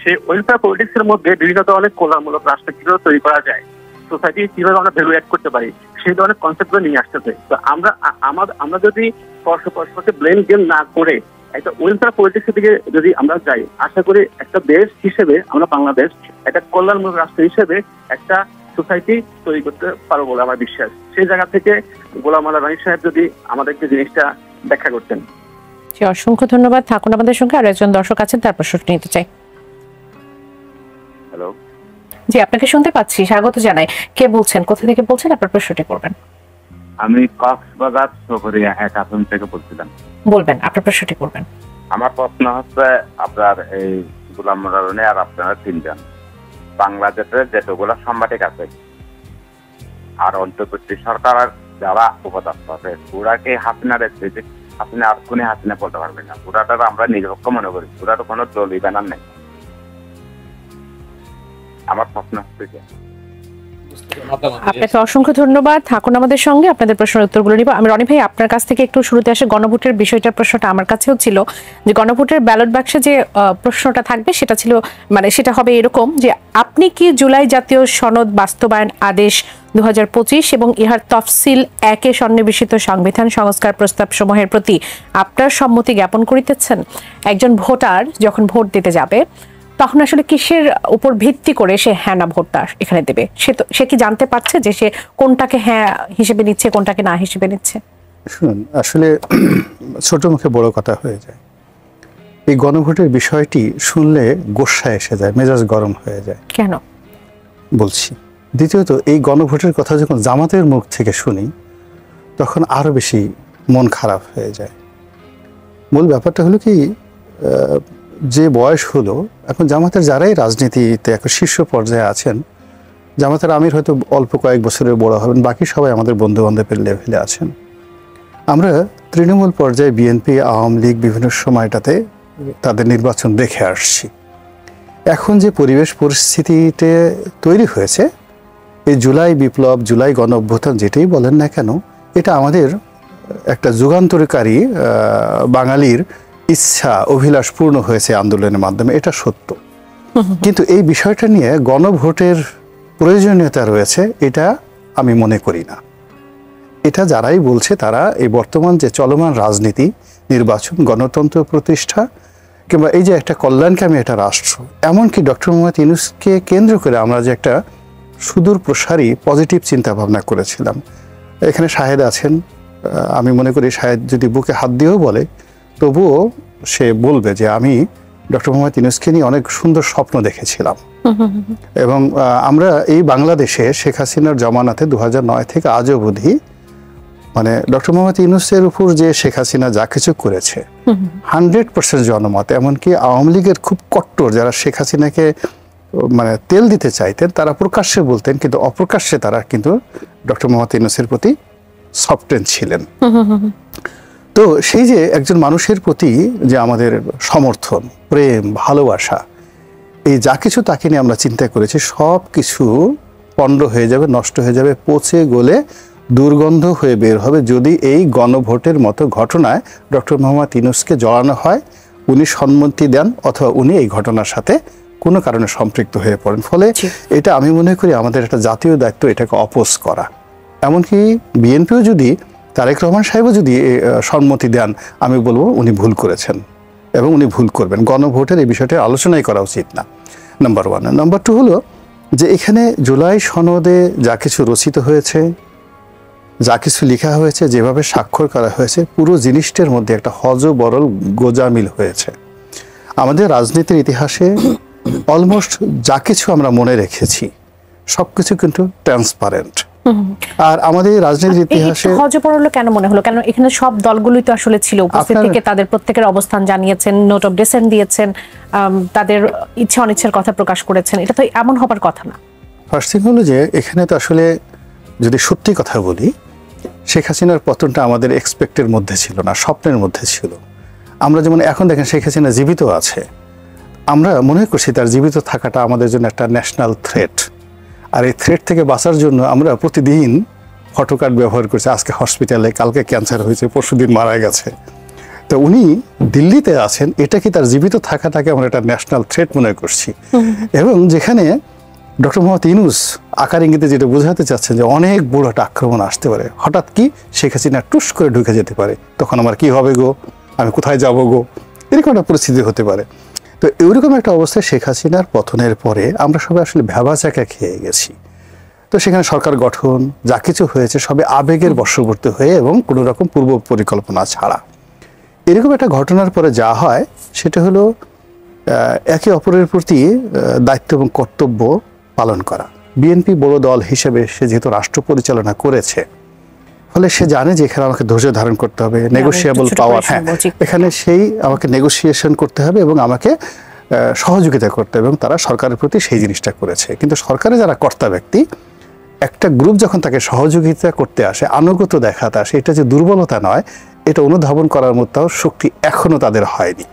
সেই ওয়েলফেয়ার পলিটিক্স এর মধ্যে বিভিন্ন ধরনের কল্যাণমূলক রাষ্ট্র কিভাবে তৈরি করা যায়, সোসাইটি কিভাবে আমরা ভ্যালু অ্যাড করতে পারি, সেই ধরনের কনসেপ্ট গুলো নিয়ে আসতেছে। তো আমরা যদি পরস্পরকে ব্লেম গেম না করে একটা ওয়েলফেয়ার পলিটিক্স এর দিকে যদি আমরা যাই, আশা করি একটা দেশ হিসেবে আমরা বাংলাদেশ একটা কল্যাণমূলক রাষ্ট্র হিসেবে একটা সোসাইটি তৈরি করতে পারবো বলে আমার বিশ্বাস। সেই জায়গা থেকে গোলাম মাওলা রনি সাহেব যদি আমাদেরকে জিনিসটা ব্যাখ্যা করতেন। অসংখ্য ধন্যবাদ। থাকুন আমাদের সঙ্গে, আরো একজন দর্শক আছেন, তার প্রশ্নটি নিতে চাই। হ্যালো। জি, আপনাকে শুনতে পাচ্ছি, স্বাগত জানাই। কে বলছেন, কোথা থেকে বলছেন, আপনার প্রশ্নটি করবেন। আমি কক্সবাজার সফরিয়া 1 আসন থেকে বলছিলাম। বলবেন, আপনার প্রশ্নটি করবেন। আমার প্রশ্ন হচ্ছে, আপনার এই গোলাম মাওলা রনি আর আপনারা 3 জন বাংলাদেশের যতগুলো সাংবাদিক আছে আর অন্তর্বর্তী সরকারের যারা উপদেষ্টা আছে, ওরা কি হাসিনার হাসিনা আর কোন হাসিনা বলতে পারবেন না? ওরাটা আমরা নিরপেক্ষ মনে করি, ওরার কোনো দলই ব্যানার নেই। আমার প্রশ্ন হচ্ছে যে আপনাকে অসংখ্য ধন্যবাদ। থাকুন আমাদের সঙ্গে, আপনাদের প্রশ্নের উত্তরগুলো নিব। আমি রনি ভাই, আপনার কাছ থেকে একটু শুরুতে আসে গণভোটের বিষয়টার প্রশ্নটা আমার কাছেও ছিল, যে গণভোটের ব্যালট বাক্সে যে প্রশ্নটা থাকবে সেটা ছিল, মানে সেটা হবে এরকম যে আপনি কি জুলাই জাতীয় সনদ বাস্তবায়ন আদেশ 2025 এবং ইহার তফসিল 1 সন্নিবেশিত সংবিধান সংস্কার প্রস্তাব সমূহের প্রতি আপনার সম্মতি জ্ঞাপন করিতেছেন? একজন ভোটার যখন ভোট দিতে যাবে, তখন আসলে কিসের উপর ভিত্তি করে সে হ্যাঁ না ভোটটা এখানে দেবে? সে কি জানতে পারছে যে সে কোনটাকে হ্যাঁ হিসেবে নিচ্ছে, কোনটাকে না হিসেবে নিচ্ছে? শুনুন, আসলে ছোট মুখে বড় কথা হয়ে যায়। এই গণভোটের বিষয়টি শুনলে গোস্বা এসে যায়, মেজাজ গরম হয়ে যায়। কেন বলছি। দ্বিতীয়ত, এই গণভোটের কথা যখন জামাতের মুখ থেকে শুনি, তখন আরো বেশি মন খারাপ হয়ে যায়। মূল ব্যাপারটা হলো কি, যে বয়স হলো, এখন জামাতের যারাই রাজনীতিতে এখন শীর্ষ পর্যায়ে আছেন, জামাতের আমির হয়তো অল্প কয়েক বছরের বড় হবেন, বাকি সবাই আমাদের বন্ধু বান্ধবের লেভেলে আছেন। আমরা তৃণমূল পর্যায়ে বিএনপি, আওয়ামী লীগ বিভিন্ন সময়টাতে তাদের নির্বাচন দেখে আসছি। এখন যে পরিবেশ পরিস্থিতিতে তৈরি হয়েছে, এই জুলাই বিপ্লব, জুলাই গণ অভ্যুত্থান যেটাই বলেন না কেন, এটা আমাদের একটা যুগান্তরকারী বাঙালির ইচ্ছা, অভিলাষ পূর্ণ হয়েছে আন্দোলনের মাধ্যমে, এটা সত্য। কিন্তু এই বিষয়টা নিয়ে গণভোটের প্রয়োজনীয়তা রয়েছে, এটা আমি মনে করি না। এটা যারাই বলছে তারা এই বর্তমান যে চলমান রাজনীতি, নির্বাচন, গণতন্ত্র প্রতিষ্ঠা, কিংবা এই যে একটা কল্যাণকামী একটা রাষ্ট্র, এমনকি ডক্টর মোহাম্মদ ইউনূসকে কেন্দ্র করে আমরা যে একটা সুদূর প্রসারী পজিটিভ চিন্তা ভাবনা করেছিলাম। এখানে শাহেদ আছেন, আমি মনে করি শাহেদ যদি বুকে হাত দিয়েও বলে, তবুও সে বলবে যে আমি ডক্টর মোহাম্মদ ইউনূসকে নিয়ে অনেক সুন্দর স্বপ্ন দেখেছিলাম। এবং আমরা এই বাংলাদেশে শেখ হাসিনার জমানাতে 2009 থেকে আজ অবধি মানে ডক্টর মোহাম্মদ ইউনূসের উপর যে শেখ হাসিনা যা কিছু করেছে 100% জনমত, এমনকি আওয়ামী লীগের খুব কট্টর যারা শেখ হাসিনাকে মানে তেল দিতে চাইতেন তারা প্রকাশ্যে বলতেন, কিন্তু অপ্রকাশ্যে তারা কিন্তু ডক্টর মোহাম্মদ ইউনূসের প্রতি সফটেন ছিলেন। তো সেই যে একজন মানুষের প্রতি যে আমাদের সমর্থন, প্রেম, ভালোবাসা, এই যা কিছু তাকে নিয়ে আমরা চিন্তা করেছি সব কিছু পণ্ড হয়ে যাবে, নষ্ট হয়ে যাবে, পচে গলে দুর্গন্ধ হয়ে বের হবে যদি এই গণভোটের মতো ঘটনায় ডক্টর মোহাম্মদ ইউনূসকে জড়ানো হয়, উনি সম্মতি দেন অথবা উনি এই ঘটনার সাথে কোনো কারণে সম্পৃক্ত হয়ে পড়েন। ফলে এটা আমি মনে করি আমাদের একটা জাতীয় দায়িত্ব এটাকে অপোজ করা। এমনকি বিএনপিও যদি, তারেক রহমান সাহেবও যদি সম্মতি দেন, আমি বলবো উনি ভুল করেছেন এবং উনি ভুল করবেন। গণভোটের এই বিষয়টা আলোচনাই করা উচিত না, নাম্বার 1। নাম্বার 2 হলো যে এখানে জুলাই সনদে যা কিছু রচিত হয়েছে, যা কিছু লেখা হয়েছে, যেভাবে স্বাক্ষর করা হয়েছে, পুরো জিনিসটার মধ্যে একটা হজবরল গোজামিল হয়েছে। আমাদের রাজনীতির ইতিহাসে অলমোস্ট যা কিছু আমরা মনে রেখেছি সবকিছু কিন্তু ট্রান্সপারেন্ট। আর আমাদের রাজনীতির ইতিহাসে হজবরল কেন মনে হলো? কেন এখানে সব দলগুলোই তো আসলে ছিল উপস্থিত থেকে তাদের প্রত্যেকের অবস্থান জানিয়েছেন, নোট অফ ডিসেন্ট দিয়েছেন, তাদের ইচ্ছা অনিচ্ছার কথা প্রকাশ করেছেন, এটা তো এমন হবার কথা না। ফার্স্ট থিং হলো যে এখানে তো আসলে যদি সত্যি কথা বলি, শেখ হাসিনার পতনটা আমাদের এক্সপেক্টের মধ্যে ছিল না, স্বপ্নের মধ্যে ছিল। আমরা যেমন এখন দেখেন শেখ হাসিনা জীবিত আছে, আমরা মনে করছি তার জীবিত থাকাটা আমাদের জন্য একটা ন্যাশনাল থ্রেট। আর এই থ্রেট থেকে বাঁচার জন্য আমরা প্রতিদিন ফটোকার্ড ব্যবহার করছি, আজকে হসপিটালে, কালকে ক্যান্সার হয়েছে, পরশুদিন মারা গেছে। তো উনি দিল্লিতে আছেন, এটা কি তার জীবিত থাকাটাকে আমরা একটা ন্যাশনাল থ্রেট মনে করছি। এবং যেখানে ডক্টর মোহাম্মদ ইউনূস আকার ইঙ্গিতে যেটা বোঝাতে চাচ্ছেন যে অনেক বড় একটা আক্রমণ আসতে পারে, হঠাৎ কি শেখ হাসিনা টুস করে ঢুকে যেতে পারে, তখন আমার কি হবে গো, আমি কোথায় যাব গো, এরকম একটা পরিস্থিতি হতে পারে। তো এরকম একটা অবস্থায় শেখ হাসিনার পতনের পরে আমরা সবাই আসলে ভ্যাবাচাকা খেয়ে গেছি। তো সেখানে সরকার গঠন যা কিছু হয়েছে সবে আবেগের বশবর্তী হয়ে এবং কোনো রকম পূর্ব পরিকল্পনা ছাড়া। এরকম একটা ঘটনার পরে যা হয় সেটা হলো একে অপরের প্রতি দায়িত্ব এবং কর্তব্য পালন করা। বিএনপি বড় দল হিসেবে সে যেহেতু রাষ্ট্র পরিচালনা করেছে, ফলে সে জানে যে এখানে আমাকে ধৈর্য ধারণ করতে হবে, নেগোশিয়েবল পাওয়ার, হ্যাঁ এখানে সেই আমাকে নেগোসিয়েশন করতে হবে এবং আমাকে সহযোগিতা করতে হবে, এবং তারা সরকারের প্রতি সেই জিনিসটা করেছে। কিন্তু সরকারে যারা কর্তা ব্যক্তি, একটা গ্রুপ যখন তাকে সহযোগিতা করতে আসে, আনুগত্য দেখাতে আসে, এটা যে দুর্বলতা নয়, এটা অনুধাবন করার মতো শক্তি এখনো তাদের হয়নি।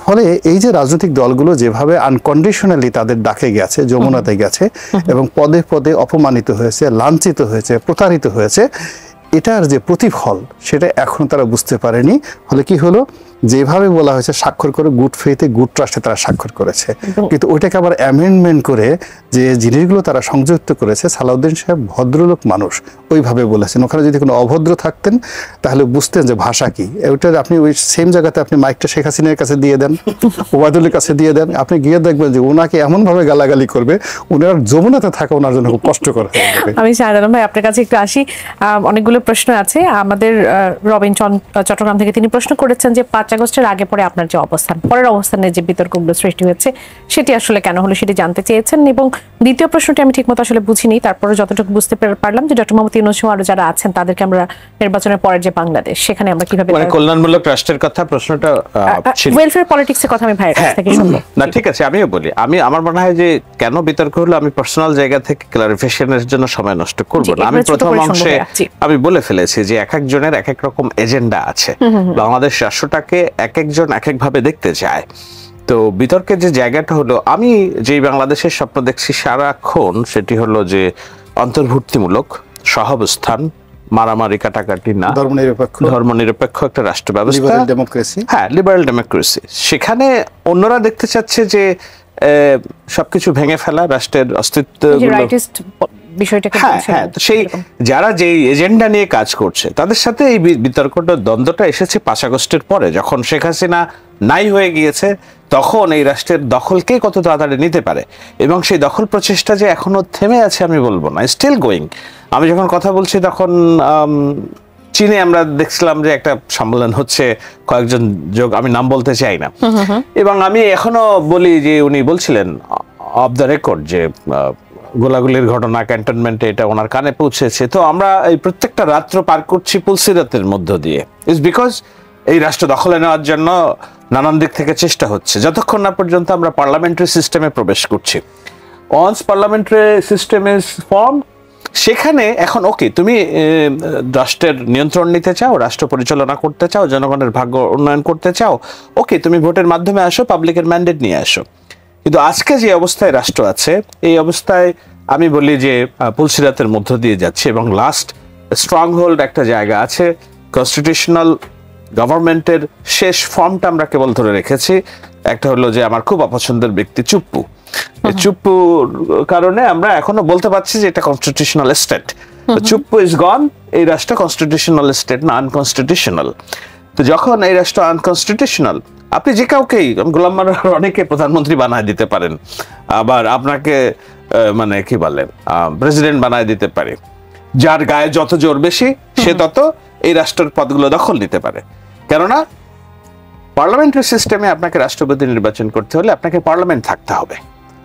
ফলে এই যে রাজনৈতিক দলগুলো যেভাবে আনকন্ডিশনালি তাদের ডাকে গেছে, যমুনাতে গেছে এবং পদে পদে অপমানিত হয়েছে, লাঞ্ছিত হয়েছে, প্রতারিত হয়েছে, এটার যে প্রতিফল সেটা এখন তারা বুঝতে পারেনি। ফলে কি হলো, যেভাবে বলা হয়েছে স্বাক্ষর করে গুড ফেইথে, গুড ট্রাস্টে তারা স্বাক্ষর করেছে, কিন্তু ওইটাকে আবার অ্যামেন্ডমেন্ট করে যে জিনিসগুলো তারা সংযুক্ত করেছে, সালাউদ্দিন সাহেব ভদ্রলোক মানুষ, ওইভাবে বলেছেন। ওখানে যদি কোনো অভদ্র থাকতেন তাহলে বুঝতেন যে ভাষা কি। ওইটা আপনি ওই সেম জায়গাতে আপনি মাইকটা শেখ হাসিনার কাছে দিয়ে দেন, ওবায়দুলের কাছে দিয়ে দেন, আপনি গিয়ে দেখবেন যে ওনাকে এমনভাবে গালাগালি করবে, ওনার যমুনাতে থাকা ওনার জন্য খুব কষ্টকর হয়ে যাবে। আমি শাহজালাল ভাই আপনার কাছে একটু আসি, অনেকগুলো প্রশ্ন আছে। আমাদের রবিন চট্টগ্রাম থেকে তিনি প্রশ্ন করেছেন যে 5 আগস্টের আগে পরে আপনার যে অবস্থান, পরের অবস্থানের যে বিতর্কগুলো সৃষ্টি হয়েছে সেটি আসলে কেন হলো সেটি জানতে চেয়েছেন। এবং দ্বিতীয় প্রশ্নটি আমি ঠিকমতো আসলে বুঝিনি, তারপরে যতটুকু বুঝতে পারলাম যে ডক্টর মোহাম্মদ ইউনূস আরো যারা আছেন তাদেরকে আমরা নির্বাচনের পরের যে বাংলাদেশ, সেখানে আমরা কিভাবে মানে কল্যাণমূলক রাষ্ট্রের কথা প্রশ্নটা ছিল, ওয়েলফেয়ার পলিটিক্সের কথা আমি ভাইয়ের কাছ থেকে শুনবো। না ঠিক আছে, আমিও বলি, আমার মনে হয় যে কেন বিতর্ক হলো, আমি পার্সোনাল জায়গা থেকে ক্লারিফিকেশনের জন্য সময় নষ্ট করব না। আমি প্রথম অংশে আমি বলে ফেলেছি যে এক একজনের এক এক রকম এজেন্ডা আছে, বাংলাদেশ রাষ্ট্রটাকে এক একজন এক একভাবে দেখতে চায়। তো বিতর্কের যে জায়গাটা হলো, আমি যেই বাংলাদেশের স্বপ্ন দেখছি সারাক্ষণ, সেটি হলো যে অন্তর্ভুক্তিমূলক, সহাবস্থান, মারামারি কাটাকাটি না, ধর্মনিরপেক্ষ একটা রাষ্ট্র ব্যবস্থা, হ্যাঁ লিবারেল ডেমোক্রেসি। সেখানে অন্যরা দেখতে চাচ্ছে যে সবকিছু ভেঙে ফেলা, রাষ্ট্রের অস্তিত্ব, হ্যাঁ, তো সেই যারা যে এজেন্ডা নিয়ে কাজ করছে তাদের সাথে এই বিতর্কটা, দ্বন্দ্বটা এসেছে 5 আগস্টের পরে, যখন শেখ হাসিনা নাই হয়ে গিয়েছে, তখন এই রাষ্ট্রের দখলকে কত তাড়াতাড়ি নিতে পারে। এবং সেই দখল প্রচেষ্টা যে এখনো থেমে আছে আমি বলবো না, স্টিল গোয়িং। আমি যখন কথা বলছি তখন চীনে আমরা দেখছিলাম যে একটা সম্মেলন হচ্ছে, কয়েকজন যোগ, আমি নাম বলতে চাই না, এবং আমি এখনো বলি যে উনি বলছিলেন অফ দ্য রেকর্ড যে গোলাগুলির ঘটনা ক্যান্টনমেন্টে এটা ওনার কানে পৌঁছেছে। তো আমরা এই প্রত্যেকটা রাত্র পার করছি পুলসিরাতের মধ্য দিয়ে, ইজ বিকজ এই রাষ্ট্র দখলে নেওয়ার জন্য নানান দিক থেকে চেষ্টা হচ্ছে, যতক্ষণ না পর্যন্ত আমরা পার্লামেন্টারি সিস্টেমে প্রবেশ করছি। Once parliamentary system is form, সেখানে এখন ওকে তুমি রাষ্ট্রের নিয়ন্ত্রণ নিতে চাও, রাষ্ট্র পরিচালনা করতে চাও, জনগণের ভাগ্য উন্নয়ন করতে চাও, ওকে তুমি ভোটের মাধ্যমে আসো, পাবলিকের ম্যান্ডেট নিয়ে আসো। কিন্তু আজকে যে অবস্থায় রাষ্ট্র আছে, এই অবস্থায় আমি বলি যে পুলসিরাতের মধ্য দিয়ে যাচ্ছে, এবং লাস্ট স্ট্রং হোল্ড একটা জায়গা আছে, কনস্টিটিউশনাল গভর্নমেন্টের শেষ ফর্মটা আমরা কেবল ধরে রেখেছি। একটা হলো যে আমার খুব অপছন্দের ব্যক্তি চুপ্পু, চুপ্পুর কারণে আমরা এখনো বলতে পারছি যে এটা কনস্টিটিউশনাল স্টেট। চুপ্পু ইজ গন, এই রাষ্ট্র কনস্টিটিউশনাল স্টেট না, আনকনস্টিটিউশনাল। তো যখন এই রাষ্ট্র আনকনস্টিটিউশনাল, আপনি যে কাউকেই, গোলাম মাওলানার অনেকে প্রধানমন্ত্রী বানায় দিতে পারেন, আবার আপনাকে মানে কি বলে প্রেসিডেন্ট বানায় দিতে পারে। যার গায়ে যত জোর বেশি সে তত এই রাষ্ট্রের পদগুলো দখল নিতে পারে। কেননা পার্লামেন্টারি সিস্টেমে আপনাকে রাষ্ট্রপতি নির্বাচন করতে হলে আপনাকে পার্লামেন্ট থাকতে হবে।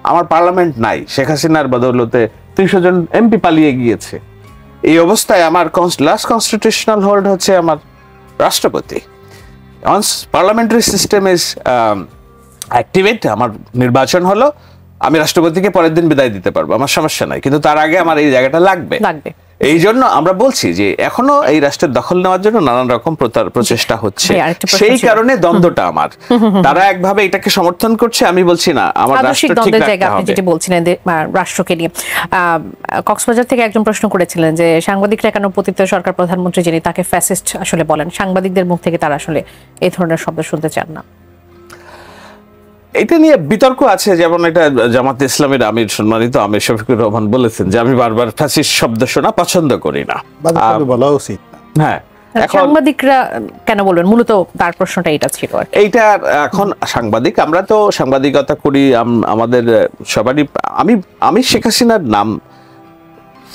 আমার পার্লামেন্ট নাই, শেখ হাসিনার বদৌলতে 300 জন এমপি পালিয়ে গিয়েছে। এই অবস্থায় আমার লাস্ট কনস্টিটিউশনাল হোল্ড হচ্ছে আমার রাষ্ট্রপতি। once parliamentary system is activate, আমার নির্বাচন হলো, আমি রাষ্ট্রপতিকে পরের দিন বিদায় দিতে পারবো, আমার সমস্যা নাই, কিন্তু তার আগে আমার এই জায়গাটা লাগবে। এই জন্য আমরা বলছি যে এখনো এই রাষ্ট্রের দখল নেওয়ার জন্য নানান রকম প্রচেষ্টা হচ্ছে, সেই কারণে দ্বন্দ্বটা আমার। তারা একভাবে এটাকে সমর্থন করছে, আমি বলছি না আমার রাষ্ট্র ঠিক রাখতে হবে। আপনি যেটা বলছিলেন রাষ্ট্রকে নিয়ে, কক্সবাজার থেকে একজন প্রশ্ন করেছিলেন যে সাংবাদিকরা কেন পতিত সরকার প্রধানমন্ত্রী যিনি তাকে ফ্যাসিস্ট আসলে বলেন, সাংবাদিকদের মুখ থেকে তারা আসলে এই ধরনের শব্দ শুনতে চান না। এটা নিয়ে বিতর্ক আছে, যেমন এটা জামাতে ইসলামের আমির সম্মানিত আমির শফিকুর রহমান বলেছেন যে আমি বারবার ফ্যাসিস্ট শব্দ শোনা পছন্দ করি না, বলা উচিত না। হ্যাঁ, সাংবাদিকরা কেন বলবেন, মূলত তার প্রশ্নটা এটা ছিল। এইটা এখন সাংবাদিক, আমরা তো সাংবাদিকতা করি, আমাদের সবারই, আমি শেখ হাসিনার নাম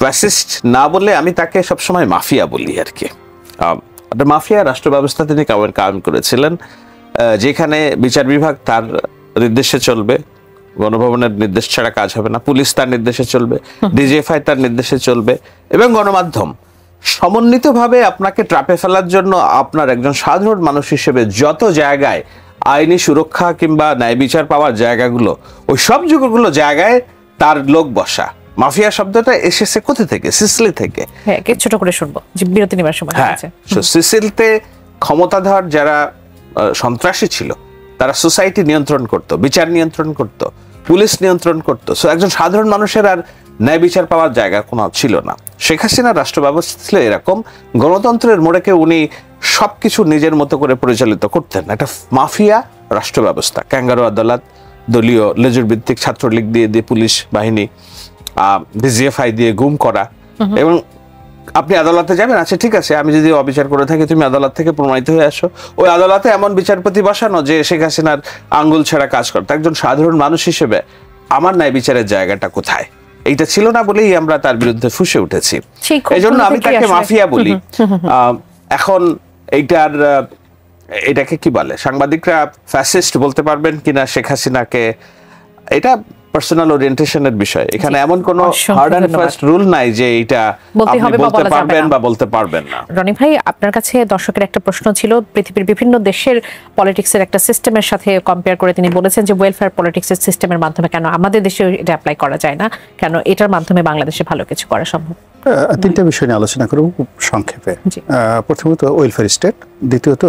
ফ্যাসিস্ট না বলে আমি তাকে সবসময় মাফিয়া বলি আর কি। মাফিয়া রাষ্ট্র ব্যবস্থা তিনি কায়েম করেছিলেন, যেখানে বিচার বিভাগ তার নির্দেশে চলবে, গণভবনের নির্দেশ ছাড়া কাজ হবে না, পুলিশ তার নির্দেশে চলবে, ডিজিএফআই তার নির্দেশে চলবে, এবং গণমাধ্যম সমন্বিতভাবে আপনাকে ট্র্যাপে ফেলার জন্য আপনার একজন সাধারণ মানুষ হিসেবে যত জায়গায় আইনি সুরক্ষা কিংবা ন্যায় বিচার পাওয়ার জায়গাগুলো, ওই সব যুগগুলো জায়গায় তার লোক বসা। মাফিয়া শব্দটা এসেছে কোথা থেকে? সিসিলি থেকে। হ্যাঁ, ছোট করে শুনবো, বিরতি নেবার সময় আছে। সিসিলিতে ক্ষমতাধর যারা সন্ত্রাসী ছিল, তারা সোসাইটি নিয়ন্ত্রণ করত, বিচার নিয়ন্ত্রণ করত, পুলিশ নিয়ন্ত্রণ করত। সো একজন সাধারণ মানুষের আর ন্যায় বিচার পাওয়ার জায়গা কোনো ছিল না। শেখ হাসিনার রাষ্ট্র ব্যবস্থা ছিল এরকম, গণতন্ত্রের মোড়েকে উনি সবকিছু নিজের মতো করে পরিচালিত করতেন। একটা মাফিয়া রাষ্ট্র ব্যবস্থা, ক্যাঙ্গারু আদালত, দলীয় লেজুর ভিত্তিক ছাত্রলীগ দিয়ে পুলিশ বাহিনী, ডিজিএফআই দিয়ে গুম করা, এবং আপনি আদালতে যাবেন, আচ্ছা ঠিক আছে, আমি যদি অবিচার করে থাকি তুমি আদালত থেকে প্রমাণিত হয়ে আসো। ওই আদালতে এমন বিচারপতি বসানো যে শেখ হাসিনার আঙ্গুল ছেঁড়া কাজ করতো। একজন সাধারণ মানুষ হিসেবে আমার ন্যায় বিচারের জায়গাটা কোথায়? এইটা ছিল না বলেই আমরা তার বিরুদ্ধে ফুঁসে উঠেছি, এই জন্য আমি তাকে মাফিয়া বলি। এখন এটাকে কি বলে, সাংবাদিকরা ফ্যাসিস্ট বলতে পারবেন কিনা শেখ হাসিনাকে, এটা পার্সোনাল ওরিয়েন্টেশনের বিষয়। এখানে এমন কোনো হার্ড এন্ড ফাস্ট রুল নাই যে এটা আপনি বলতে পারবেন বা বলতে পারবেন না। রনি ভাই, আপনার কাছে দর্শকের একটা প্রশ্ন ছিল, পৃথিবীর বিভিন্ন দেশের পলিটিক্সের একটা সিস্টেমের সাথে কম্পেয়ার করে তিনি বলেছেন যে ওয়েলফেয়ার পলিটিক্সের সিস্টেমের মাধ্যমে কেন আমাদের দেশে এটা অ্যাপ্লাই করা যায় না, কেন এটার মাধ্যমে বাংলাদেশে ভালো কিছু করা সম্ভব? তিনটা বিষয় নিয়ে আলোচনা করব খুব সংক্ষেপে। প্রথমত ওয়েলফেয়ার স্টেট, দ্বিতীয়ত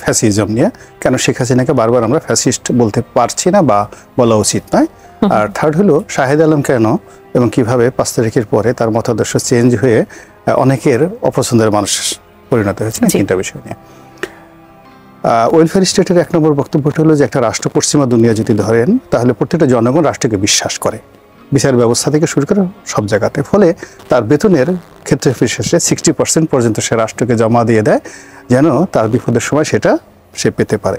ফ্যাসিজম নিয়ে, কেন শেখ হাসিনাকে বারবার আমরা ফ্যাসিস্ট বলতে পারছি না বা বলা উচিত নয়, আর থার্ড হলো শাহেদ আলম কেন এবং কিভাবে 5 তারিখের পরে তার মতাদর্শ চেঞ্জ হয়ে অনেকের অপছন্দের মানুষ পরিণত হয়েছে। তিনটা বিষয় নিয়ে ওয়েলফেয়ার স্টেটের 1 নম্বর বক্তব্যটা হলো যে একটা রাষ্ট্র পশ্চিমা দুনিয়া যদি ধরেন, তাহলে প্রত্যেকটা জনগণ রাষ্ট্রকে বিশ্বাস করে, বিচার ব্যবস্থা থেকে শুরু করে সব জায়গাতে। ফলে তার বেতনের ক্ষেত্রে বিশেষে 60% পর্যন্ত সে রাষ্ট্রকে জমা দিয়ে দেয়, যেন তার বিপদের সময় সেটা সে পেতে পারে।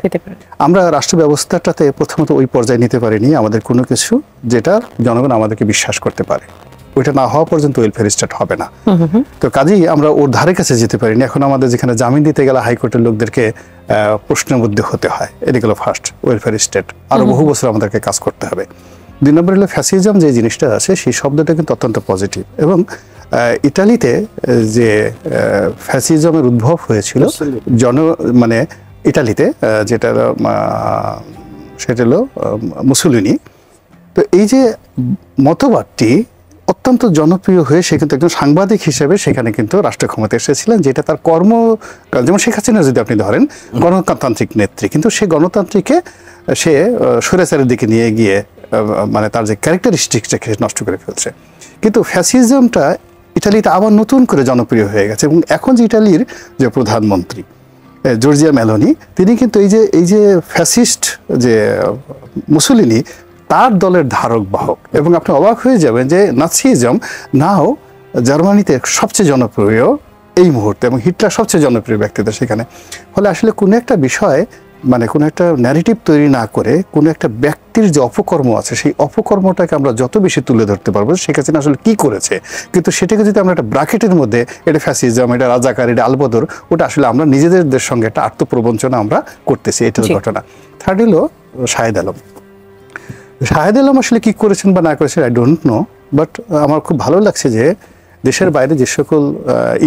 আমরা রাষ্ট্র ব্যবস্থাটাতে প্রথমত ওই পর্যায়ে নিতে পারিনি আমাদের কোনো কিছু যেটা জনগণ আমাদেরকে বিশ্বাস করতে পারে। ওইটা না হওয়া পর্যন্ত ওয়েলফেয়ার স্টেট হবে না। তো কাজেই আমরা ওর ধারে কাছে যেতে পারিনি। এখন আমাদের যেখানে জামিন দিতে গেলে হাইকোর্টের লোকদেরকে প্রশ্নের মধ্যে হতে হয়। এটা গেল ফার্স্ট, ওয়েলফেয়ার স্টেট আরো বহু বছর আমাদেরকে কাজ করতে হবে। 2 নম্বর হলো ফ্যাসিজম, যে জিনিসটা আছে সেই শব্দটা কিন্তু অত্যন্ত পজিটিভ। এবং ইটালিতে যে ফ্যাসিজমের উদ্ভব হয়েছিল মানে ইটালিতে যেটা সেটা হলো মুসোলিনি। তো এই যে মতবাদটি অত্যন্ত জনপ্রিয় হয়ে সে কিন্তু একজন সাংবাদিক হিসেবে সেখানে কিন্তু রাষ্ট্র ক্ষমতায় এসেছিলেন, যেটা তার কর্ম, যেমন শেখ হাসিনা যদি আপনি ধরেন গণতান্ত্রিক নেত্রী, কিন্তু সে গণতান্ত্রিকে সে স্বৈরাচারের দিকে নিয়ে গিয়ে মানে তার যে ক্যারেক্টারিস্টিক্সটাকে নষ্ট করে ফেলছে। কিন্তু ফ্যাসিজমটা ইটালিতে আবার নতুন করে জনপ্রিয় হয়ে গেছে। এবং এখন যে ইটালির যে প্রধানমন্ত্রী জর্জিয়া মেলোনি, তিনি কিন্তু এই যে ফ্যাসিস্ট যে মুসোলিনি তার দলের ধারক বাহক। এবং আপনি অবাক হয়ে যাবেন যে নাৎসিজম নাও জার্মানিতে সবচেয়ে জনপ্রিয় এই মুহূর্তে, এবং হিটলার সবচেয়ে জনপ্রিয় ব্যক্তিত্ব সেখানে। ফলে আসলে কোনো একটা বিষয় মানে কোনো একটা ন্যারেটিভ তৈরি না করে কোনো একটা ব্যক্তির যে অপকর্ম আছে সেই অপকর্মটাকে আমরা যত বেশি তুলে ধরতে পারবো, শেখ হাসিনা আসলে কি করেছে, কিন্তু সেটাকে যদি আমরা একটা ব্র্যাকেটের মধ্যে এটা ফ্যাসিজম, এটা রাজাকার, এটা আলবদর, ওটা আসলে আমরা নিজেদের সঙ্গে একটা আত্মপ্রবঞ্চনা আমরা করতেছি, এটার ঘটনা। থার্ড হলো শাহেদ আলম। শাহেদ আলম আসলে কি করেছেন বা না করেছেন আই ডোন্ট নো, বাট আমার খুব ভালো লাগছে যে দেশের বাইরে যে সকল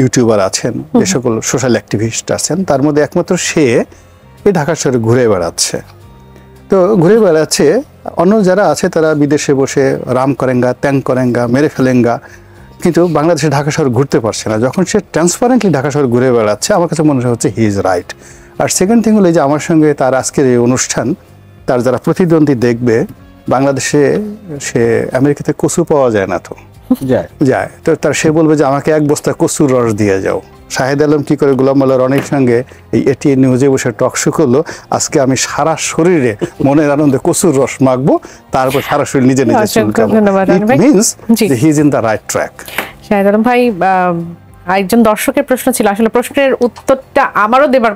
ইউটিউবার আছেন, যে সকল সোশ্যাল অ্যাক্টিভিস্ট আছেন, তার মধ্যে একমাত্র সে এই ঢাকা শহরে ঘুরে বেড়াচ্ছে। তো ঘুরে বেড়াচ্ছে, অন্য যারা আছে তারা বিদেশে বসে রাম করেঙ্গা, ত্যাং করেঙ্গা, মেরে ফেলেঙ্গা, কিন্তু বাংলাদেশে ঢাকা শহর ঘুরতে পারছে না। যখন সে ট্রান্সপারেন্টলি ঢাকা শহর ঘুরে বেড়াচ্ছে, আমার কাছে মনে হচ্ছে হি ইজ রাইট। আর সেকেন্ড থিং হলো যে আমার সঙ্গে তার আজকের এই অনুষ্ঠান, তার যারা প্রতিদ্বন্দ্বী দেখবে, বাংলাদেশে সে আমেরিকাতে কচু পাওয়া যায় না, তো যায় তো তার সে বলবে যে আমাকে 1 বস্তা কচুর রস দিয়ে যাও। শাহেদ আলম কি করে গোলাম মোল্লা রনির সঙ্গে এই এটিএন নিউজে বসে টক শো করলো, আজকে আমি সারা শরীরে মনের আনন্দে কচুর রস মাখবো, তারপর সারা শরীর নিজে নিজে চুলকাবো। ইট মিন্স যে he is in the right track. Shahed Alam ভাই, একজন দর্শকের প্রশ্ন ছিল, আসলে প্রশ্নের উত্তরটা আমারও দেবার